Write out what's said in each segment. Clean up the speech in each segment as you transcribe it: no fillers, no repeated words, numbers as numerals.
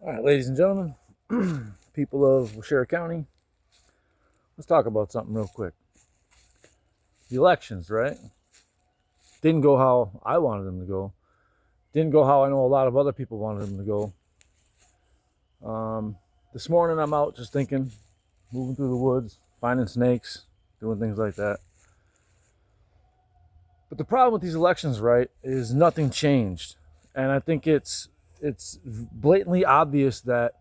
All right, ladies and gentlemen, people of Washera County, let's talk about something real quick. The elections, right? Didn't go how I wanted them to go. Didn't go how I know a lot of other people wanted them to go. This morning I'm out just thinking, moving through the woods, finding snakes, doing things like that. But the problem with these elections, right, is nothing changed. And I think it's blatantly obvious that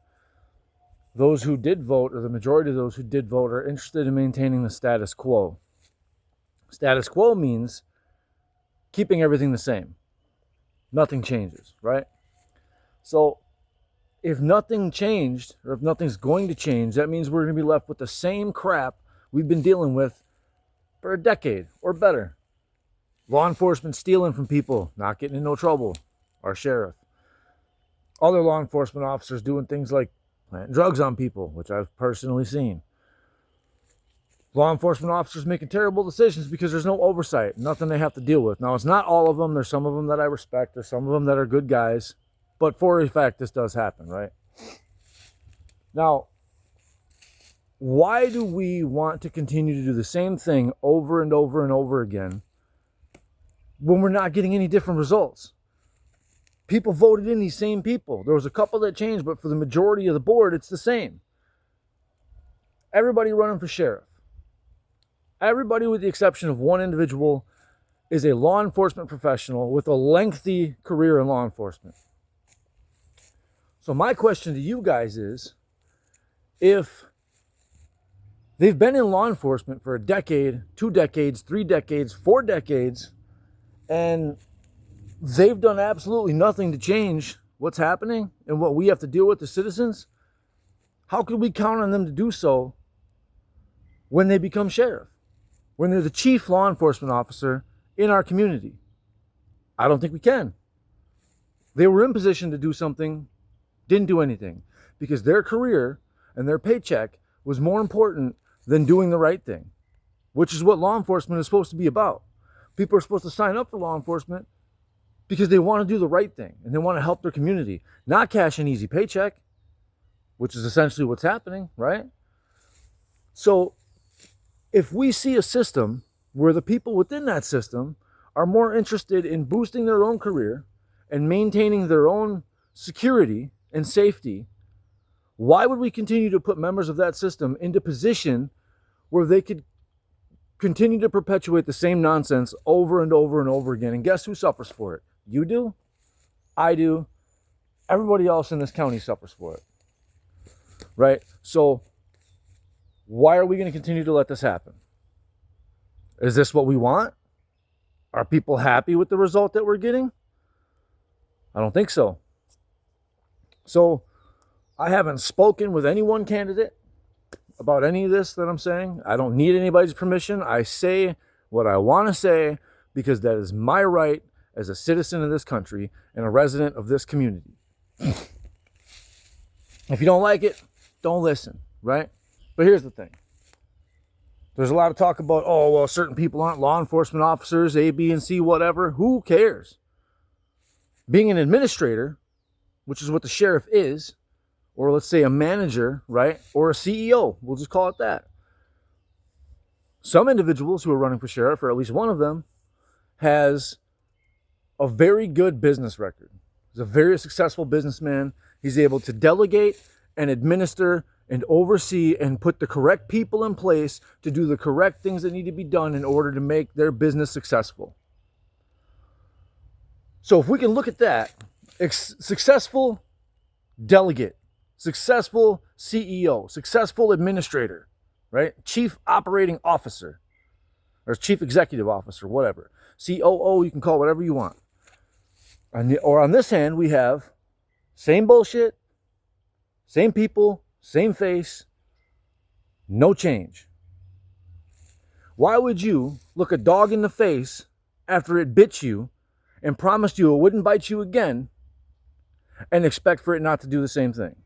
those who did vote, or the majority of those who did vote, are interested in maintaining the status quo. Status quo means keeping everything the same. Nothing changes, right? So if nothing changed, or if nothing's going to change, that means we're going to be left with the same crap we've been dealing with for a decade or better. Law enforcement stealing from people, not getting in no trouble. Our sheriff. Other law enforcement officers doing things like planting drugs on people, which I've personally seen. Law enforcement officers making terrible decisions because there's no oversight, nothing they have to deal with. Now, it's not all of them. There's some of them that I respect. There's some of them that are good guys. But for a fact, this does happen, right? Now, why do we want to continue to do the same thing over and over and over again when we're not getting any different results? People voted in these same people. There was a couple that changed, but for the majority of the board, it's the same. Everybody running for sheriff. Everybody, with the exception of one individual, is a law enforcement professional with a lengthy career in law enforcement. So my question to you guys is, if they've been in law enforcement for a decade, 2 decades, 3 decades, 4 decades, and they've done absolutely nothing to change what's happening and what we have to deal with as citizens, how could we count on them to do so when they become sheriff? When they're the chief law enforcement officer in our community? I don't think we can. They were in position to do something, didn't do anything, because their career and their paycheck was more important than doing the right thing, which is what law enforcement is supposed to be about. People are supposed to sign up for law enforcement because they want to do the right thing and they want to help their community, not cash an easy paycheck, which is essentially what's happening, right? So if we see a system where the people within that system are more interested in boosting their own career and maintaining their own security and safety, why would we continue to put members of that system into position where they could continue to perpetuate the same nonsense over and over and over again? And guess who suffers for it? You do, I do, everybody else in this county suffers for it, right? So why are we going to continue to let this happen? Is this what we want? Are people happy with the result that we're getting? I don't think so. So I haven't spoken with any one candidate about any of this that I'm saying. I don't need anybody's permission. I say what I want to say because that is my right as a citizen of this country and a resident of this community. If you don't like it, don't listen, right? But here's the thing. There's a lot of talk about, oh, well, certain people aren't law enforcement officers, A, B, and C, whatever. Who cares? Being an administrator, which is what the sheriff is, or let's say a manager, right? Or a CEO, we'll just call it that. Some individuals who are running for sheriff, or at least one of them, has a very good business record. He's a very successful businessman. He's able to delegate and administer and oversee and put the correct people in place to do the correct things that need to be done in order to make their business successful. So if we can look at that, successful delegate, successful CEO, successful administrator, right? Chief operating officer, or chief executive officer, whatever. COO, you can call whatever you want. Or on this hand, we have same bullshit, same people, same face, no change. Why would you look a dog in the face after it bit you and promised you it wouldn't bite you again and expect for it not to do the same thing?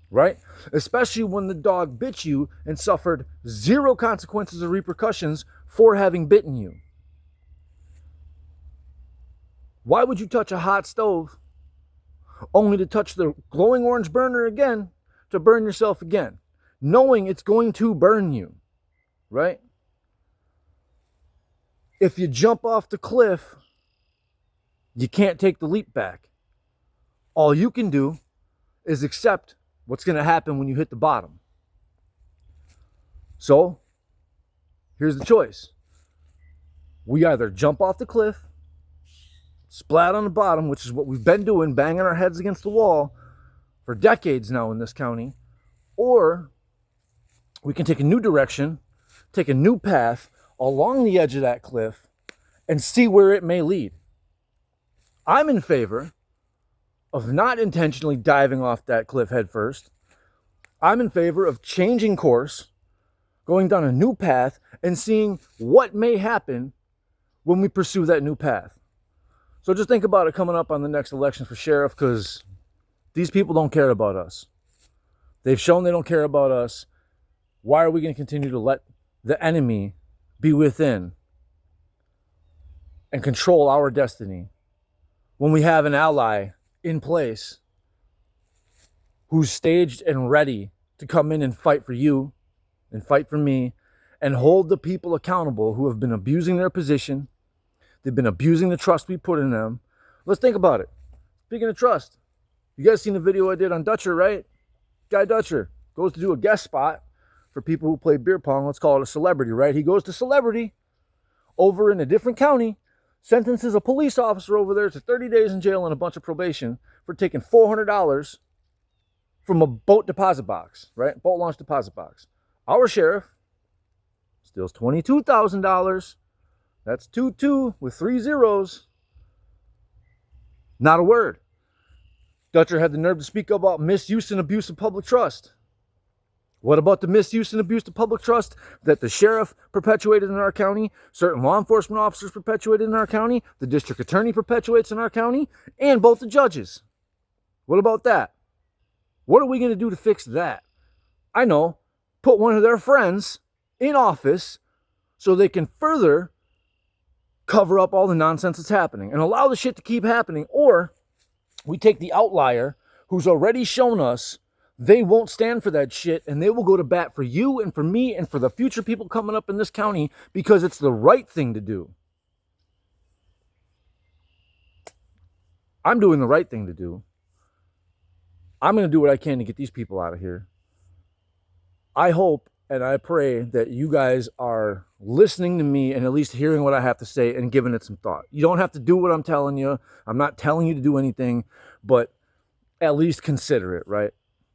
Right? Especially when the dog bit you and suffered 0 consequences or repercussions for having bitten you. Why would you touch a hot stove only to touch the glowing orange burner again to burn yourself again, knowing it's going to burn you, right? If you jump off the cliff, you can't take the leap back. All you can do is accept what's going to happen when you hit the bottom. So, here's the choice. We either jump off the cliff, splat on the bottom, which is what we've been doing, banging our heads against the wall for decades now in this county, or we can take a new direction, take a new path along the edge of that cliff, and see where it may lead. I'm in favor of not intentionally diving off that cliff head first. I'm in favor of changing course, going down a new path, and seeing what may happen when we pursue that new path. So just think about it coming up on the next election for sheriff, because these people don't care about us. They've shown they don't care about us. Why are we going to continue to let the enemy be within and control our destiny when we have an ally in place who's staged and ready to come in and fight for you and fight for me and hold the people accountable who have been abusing their position? They've been abusing the trust we put in them. Let's think about it. Speaking of trust, you guys seen the video I did on Dutcher, right? Guy Dutcher goes to do a guest spot for people who play beer pong. Let's call it a celebrity, right? He goes to celebrity over in a different county, sentences a police officer over there to 30 days in jail and a bunch of probation for taking $400 from a boat deposit box, right? Boat launch deposit box. Our sheriff steals $22,000. That's 22 with 3 zeros. Not a word. Dutcher had the nerve to speak about misuse and abuse of public trust. What about the misuse and abuse of public trust that the sheriff perpetuated in our county, certain law enforcement officers perpetuated in our county, the district attorney perpetuates in our county, and both the judges? What about that? What are we going to do to fix that? I know, put one of their friends in office so they can further cover up all the nonsense that's happening and allow the shit to keep happening. Or we take the outlier who's already shown us they won't stand for that shit, and they will go to bat for you and for me and for the future people coming up in this county because it's the right thing to do. I'm doing the right thing to do. I'm going to do what I can to get these people out of here. I hope and I pray that you guys are listening to me and at least hearing what I have to say and giving it some thought. You don't have to do what I'm telling you. I'm not telling you to do anything, but at least consider it, right?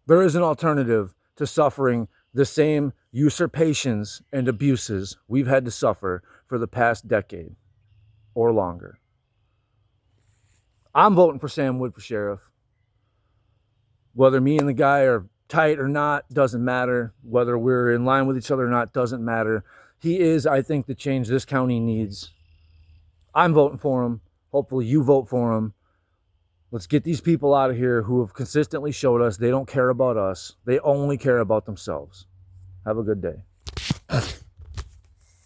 There is an alternative to suffering the same usurpations and abuses we've had to suffer for the past decade or longer. I'm voting for Sam Wood for sheriff. Whether me and the guy are tight or not, doesn't matter. Whether we're in line with each other or not, doesn't matter. He is, I think, the change this county needs. I'm voting for him. Hopefully you vote for him. Let's get these people out of here who have consistently showed us they don't care about us. They only care about themselves. Have a good day.